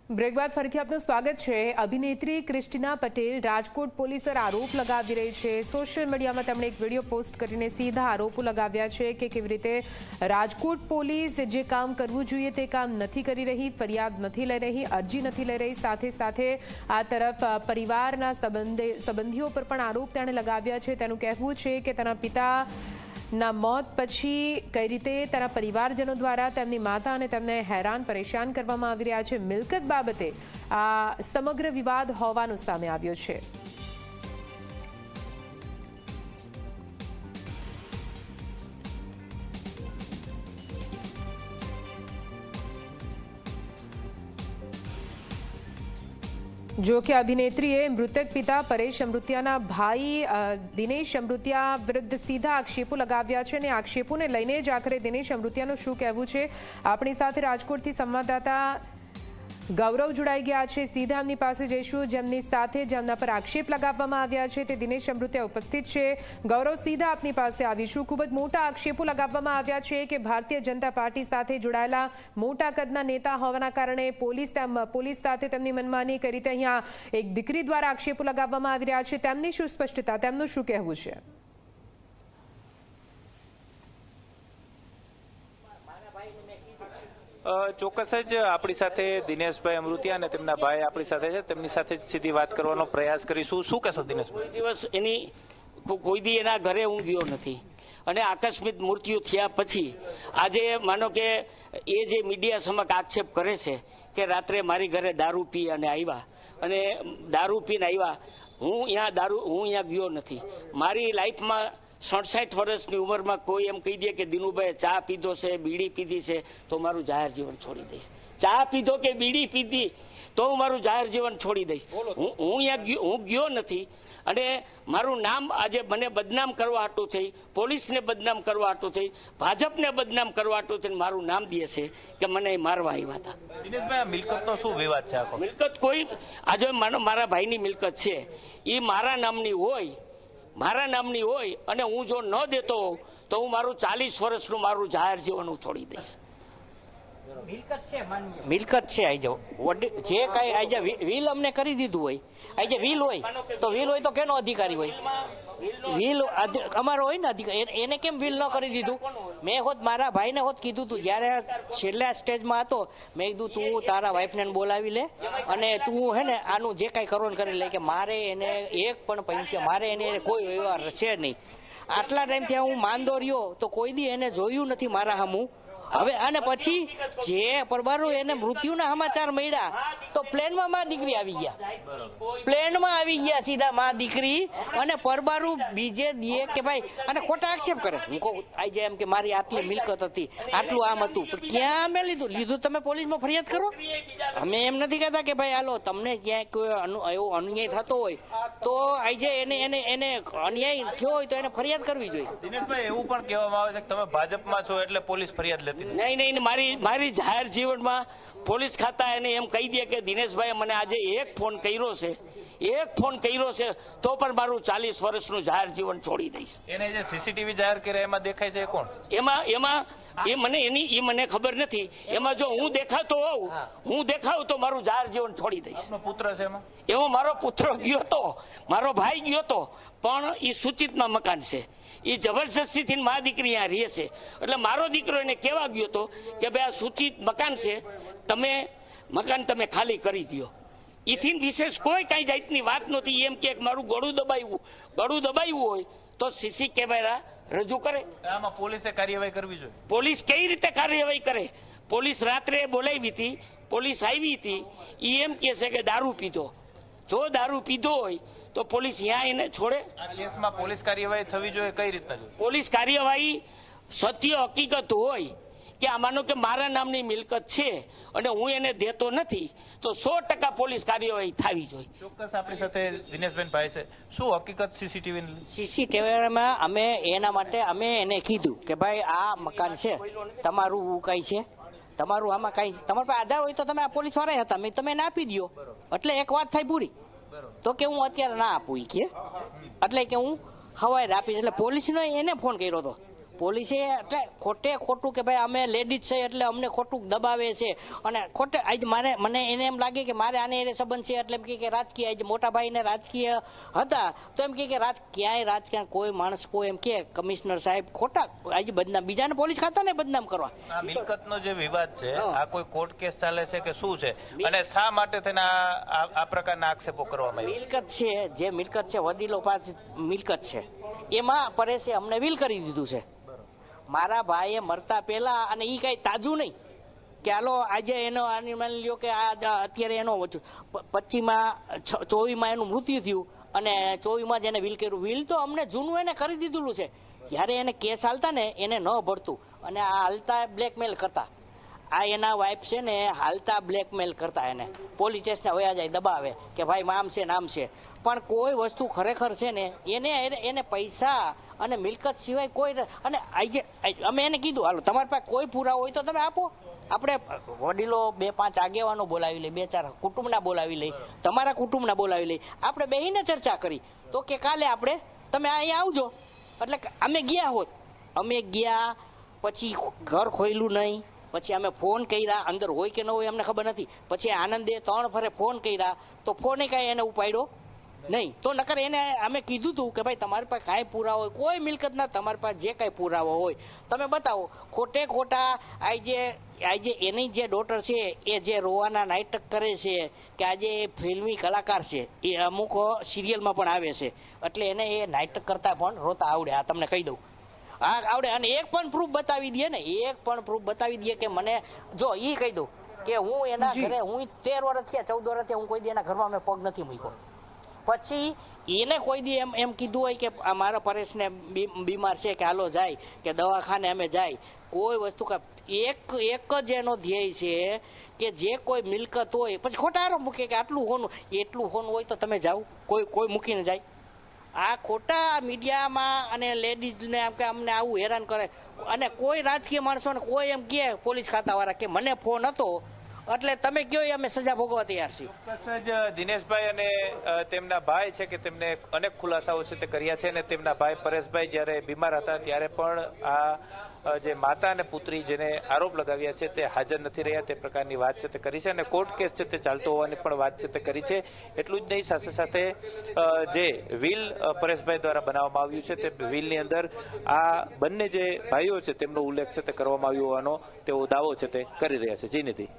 Break બાદ ફરીથી આપનું સ્વાગત છે। અભિનેત્રી ક્રિસ્ટીના પટેલ રાજકોટ પોલીસ પર આરોપ લગાવી રહી છે। સોશિયલ મીડિયામાં તેમણે એક વિડીયો પોસ્ટ કરીને સીધા આરોપો લગાવ્યા છે કે કેવી રીતે રાજકોટ પોલીસ જે કામ કરવું જોઈએ તે કામ નથી કરી રહી, ફરિયાદ નથી લઈ રહી, અરજી નથી લઈ રહી। સાથે સાથે આ તરફ પરિવારના સંબંધીઓ પર પણ આરોપ તેણે લગાવ્યા છે। તેનું કહેવું છે કે તેના પિતા ના મોત પછી કઈ રીતે તેના પરિવારજનો દ્વારા તેમની માતા અને તેમને હેરાન પરેશાન કરવામાં આવી રહ્યા છે। મિલકત બાબતે આ સમગ્ર વિવાદ હોવાનું સામે આવ્યો છે। જો કે અભિનેત્રીએ મૃતક પિતા પરેશ અમૃતિયાના ભાઈ દિનેશ અમૃતિયા વિરુદ્ધ સીધા આક્ષેપો લગાવ્યા છે અને આક્ષેપોને લઈને જ આખરે દિનેશ અમૃતિયાનું શું કહેવું છે આપણી સાથે રાજકોટથી સંવાદદાતા ગૌરવ જોડાઈ ગયા છે। સીધા એમની પાસે જઈશું જેમની સાથે જેમના પર આક્ષેપ લગાવવામાં આવ્યા છે તે દિનેશ અમૃતિયા ઉપસ્થિત છે। ગૌરવ, સીધા આપની પાસે આવીશું। ખૂબ જ મોટા આક્ષેપો લગાવવામાં આવ્યા છે કે ભારતીય જનતા પાર્ટી સાથે જોડાયેલા મોટા કદના નેતા હોવાના કારણે પોલીસ સાથે તેમની મનમાની કરી રીતે અહીંયા એક દીકરી દ્વારા આક્ષેપો લગાવવામાં આવી રહ્યા છે। તેમની શું સ્પષ્ટતા, તેમનું શું કહેવું છે? ચોક્કસ જ આપણી સાથે દિનેશભાઈ અમૃતિયા અને તેમના ભાઈ આપણી સાથે છે, તેમની સાથે સીધી વાત કરવાનો પ્રયાસ કરીશું। શું કહેશો દિનેશભાઈ? દિવસ એની કોઈ દી એના ઘરે હું ગયો નથી અને આકસ્મિક મૃત્યુ થયા પછી આજે માનો કે એ જે મીડિયા સમક્ષ આક્ષેપ કરે છે કે રાત્રે મારી ઘરે દારૂ પી અને આવ્યા અને દારૂ પીને આવ્યા, હું અહીંયા ગયો નથી। મારી લાઈફમાં 67 વર્ષની ઉંમરમાં કોઈ એમ કહી દે કે દિનુભાઈ ચા પીધો છે, બીડી પીધી છે તો મારું જાહેર જીવન છોડી દઈશ। ચા પીધો કે બીડી પીધી તો હું મારું જાહેર જીવન છોડી દઈશ। હું ગયો નથી અને મારું નામ આજે મને બદનામ કરવા હાટું થઈ, પોલીસને બદનામ કરવા હાટું થઈ, ભાજપને બદનામ કરવા હાટું થઈને મારું નામ દે છે કે મને મારવા આવ્યા હતા। દિનેશભાઈ, મિલકતનો શું વિવાદ છે આખો? મિલકત કોઈ આજે મારા ભાઈની મિલકત છે, એ મારા નામની હોય અને હું જો ન દેતો હોઉં તો હું મારું 40 વર્ષનું મારું જાહેર જીવન હું છોડી દઈશ। મિલકત છે આજે જે કઈ આજે વીલ અમને કરી દીધું હોય, આજે વીલ હોય તો કેનો અધિકારી હોય? વીલ અમારો હોય ને અધિકારી, એને કેમ વીલ ન કરી દીધું? મેં હોત મારા ભાઈને હોત કીધું તું જ્યારે છેલ્લા સ્ટેજમાં હતો, મેં કીધું તું તારા વાઈફને બોલાવી લે અને તું હે ને આનું જે કાંઈ કરવાનું કરી લે, કે મારે એને એક પણ મારે એને કોઈ વ્યવહાર છે નહીં। આટલા ટાઈમથી હું માંદો રહ્યો તો કોઈ દી એને જોયું નથી મારા સામું। હવે અને પછી જે પરબારો એને મૃત્યુના સમાચાર મળ્યા તો પ્લેનમાં માં દીકરી આવી ગયા, સીધા માં દીકરી અને પરબારું બીજે દીએ કે ભાઈ અને ખોટા આક્ષેપ કરે। હું કહું આજે એમ કે મારી આટલી મિલકત હતી, આટલું આમ હતું, પણ ક્યાં મેં લીધું તમે પોલીસમાં ફરિયાદ કરો। અમે એમ નથી કહેતા કે ભાઈ હાલો તમને ક્યાંય કોઈ એવો અન્યાય થતો હોય તો આજે એને અન્યાય થયો હોય તો એને ફરિયાદ કરવી જોઈએ। દિનેશભાઈ, એવું પણ કહેવામાં આવે છે કે તમે ભાજપમાં છો એટલે પોલીસ ફરિયાદ લેતી નથી। નહીં, મારી જાહેર જીવનમાં પોલીસ ખાતા એને એમ કહી દે કે દિનેશભાઈ મને આજે એક ફોન કર્યો છે તો પણ મારું 40 વર્ષનું જાહેર જીવન છોડી દઈશ। એને જે સીસીટીવી જાહેર કર્યા એમાં દેખાય છે કોણ? એમાં મને ખબર નથી। એમાં જો હું દેખાવ તો મારું જાહેર જીવન છોડી દઈશ। પુત્ર છે એમાં મારો પુત્ર ગયો તો, મારો ભાઈ ગયો તો, પણ એ સૂચિતમાં મકાન છે, એ જબરજસ્તીથી મા દીકરી અહીંયા રહે છે, એટલે મારો દીકરો એને કહેવા ગયો હતો કે ભાઈ આ સૂચિત મકાન છે, મકાન તમે ખાલી કરી દો। એથી વિશેષ કોઈ કઈ જાતની વાત નહોતી। એમ કે મારું ગળું દબાવ્યું હોય તો સીસી કેમેરા રજૂ કરે। આમાં પોલીસે કાર્યવાહી કરવી જોઈએ। પોલીસ કઈ રીતે કાર્યવાહી કરે? પોલીસ રાત્રે બોલાવી હતી, પોલીસ આવી હતી, એ એમ કહે છે કે દારૂ પીધો। જો દારૂ પીધો હોય તો પોલીસ ત્યાં એને છોડે? આ કેસમાં પોલીસ કાર્યવાહી થવી જોઈએ કઈ રીતના? પોલીસ કાર્યવાહી સત્ય હકીકત હોય કે આ માનો કે મારા નામની મિલકત છે અને હું એને દેતો નથી તો 100% પોલીસ કાર્યવાહી થવી જોઈએ। ચોક્કસ આપણી સાથે દિનેશભાઈ ભાઈ છે, શું હકીકત સીસીટીવીમાં અમે એના માટે અમે એને કીધું કે ભાઈ આ મકાન છે તમારું, કઈ છે તમારું, આમાં કઈ તમારા પાસે આધાર હોય તો તમે આ પોલીસ વાળા હતા, તમે એને આપી દો એટલે એક વાત થાય પૂરી। તો કે હું અત્યારે ના આપું કે એટલે કે હું હવાઈ આપીશ, એટલે પોલીસને એને ફોન કર્યો હતો પોલીસે એટલે ખોટે ખોટું કે ભાઈ અમે લેડીઝ છે એટલે અમને ખોટું દબાવે છે અને ખોટે આજ મને એને એમ લાગે કે મારે આને એને સંબંધ છે એટલે એમ કે રાજકીય આજ મોટા ભાઈને રાજકીય હતા તો એમ કે ક્યાંય રાજકીય કોઈ માણસ કોઈ એમ કે કમિશનર સાહેબ ખોટા આજે બદનામ બીજાને પોલીસ ખાતાને બદનામ કરવા. આ મિલકતનો જે વિવાદ છે આ કોઈ કોર્ટ કેસ ચાલે છે કે શું છે અને શા માટે તેના આ પ્રકારના આક્ષેપો કરવામાં આવ્યા? મિલકત છે જે મિલકત છે વડીલો પાસે મિલકત છે એમાં પરેશે અમને વિલ કરી દીધું છે મારા ભાઈએ મરતા પહેલા અને એ કઈ તાજું નહીં કે હાલો આજે એનો માની લ્યો કે અત્યારે એનો 25માં 24માં એનું મૃત્યુ થયું અને 24માં જ એને વિલ કર્યું. વિલ તો અમને જૂનું એને કરી દીધેલું છે જ્યારે એને કેસ હાલતા ને એને ન ભરતું અને આ હાલતા બ્લેકમેલ કરતા આ એના વાઇફ છે ને હાલતા બ્લેકમેલ કરતા એને પોલીસ સ્ટેશને વયા જાય દબાવે કે ભાઈ આમ છે નામ છે પણ કોઈ વસ્તુ ખરેખર છે ને એને પૈસા અને મિલકત સિવાય કોઈ અને આજે અમે એને કીધું હાલો તમારી પાસે કોઈ પુરાવો હોય તો તમે આપો આપણે વડીલો 2-5 આગેવાનો બોલાવી લઈ 2-4 કુટુંબના બોલાવી લઈ તમારા કુટુંબના બોલાવી લઈ આપણે બેહીને ચર્ચા કરી તો કે કાલે આપણે તમે અહીંયા આવજો એટલે અમે ગયા હોત અમે ગયા પછી ઘર ખોયલું નહીં પછી અમે ફોન કર્યા અંદર હોય કે ન હોય અમને ખબર નથી પછી આનંદે 3 ફરે ફોન કર્યા તો ફોને કાંઈ એને ઉપાડ્યો નહીં તો નકર એને અમે કીધું હતું કે ભાઈ તમારી પાસે કાંઈ પુરાવો હોય કોઈ મિલકત ના તમારી પાસે જે કાંઈ પુરાવો હોય તમે બતાવો ખોટે ખોટા આજે એની જે ડોટર છે એ જે રોવાના નાટક કરે છે કે આજે એ ફિલ્મી કલાકાર છે એ અમુક સિરિયલમાં પણ આવે છે એટલે એને એ નાટક કરતા પણ રોતા આવડે આ તમને કહી દઉં હા આવડે અને એક પણ પ્રૂફ બતાવી દે ને એક પણ પ્રૂફ બતાવી દે કે મને જો એ કહી દઉં કે હું એના ઘરે હું 13 વર્ષ થયા 14 વર્ષ થયા હું કોઈ દી એના ઘરમાં મેં પગ નથી મૂક્યો પછી એને કોઈ દી એમ કીધું હોય કે મારા પરેશને બીમાર છે કે હાલો જાય કે દવાખાને અમે જાય કોઈ વસ્તુ એક જ એનો ધ્યેય છે કે જે કોઈ મિલકત હોય પછી ખોટા આરોપ મૂકે કે એટલું હોનું હોય તો તમે જાઓ કોઈ મૂકીને જાય આ ખોટા મીડિયામાં અને લેડીઝને એમ કે અમને આવું હેરાન કરે અને કોઈ રાજકીય માણસોને કોઈ એમ કહે પોલીસ ખાતાવાળા કે મને ફોન હતો એટલે તમે કયો અમે સજા ભોગવવા તૈયાર છીએ. ચોક્કસ જ દિનેશભાઈ અને તેમના ભાઈ છે કે તેમને અનેક ખુલાસાઓ છે તે કર્યા છે અને તેમના ભાઈ પરેશભાઈ જ્યારે બીમાર હતા ત્યારે પણ આ જે માતા અને પુત્રી જેને આરોપ લગાવ્યા છે તે હાજર નથી રહ્યા તે પ્રકારની વાત છે તે કરી છે અને કોર્ટ કેસ છે તે ચાલતો હોવાની પણ વાત છે તે કરી છે. એટલું જ નહીં સાથે સાથે જે વિલ પરેશભાઈ દ્વારા બનાવવામાં આવ્યું છે તે વિલની અંદર આ બંને જે ભાઈઓ છે તેમનો ઉલ્લેખ છે તે કરવામાં આવ્યો હોવાનો તેઓ દાવો છે તે કરી રહ્યા છે. જી નિધિ.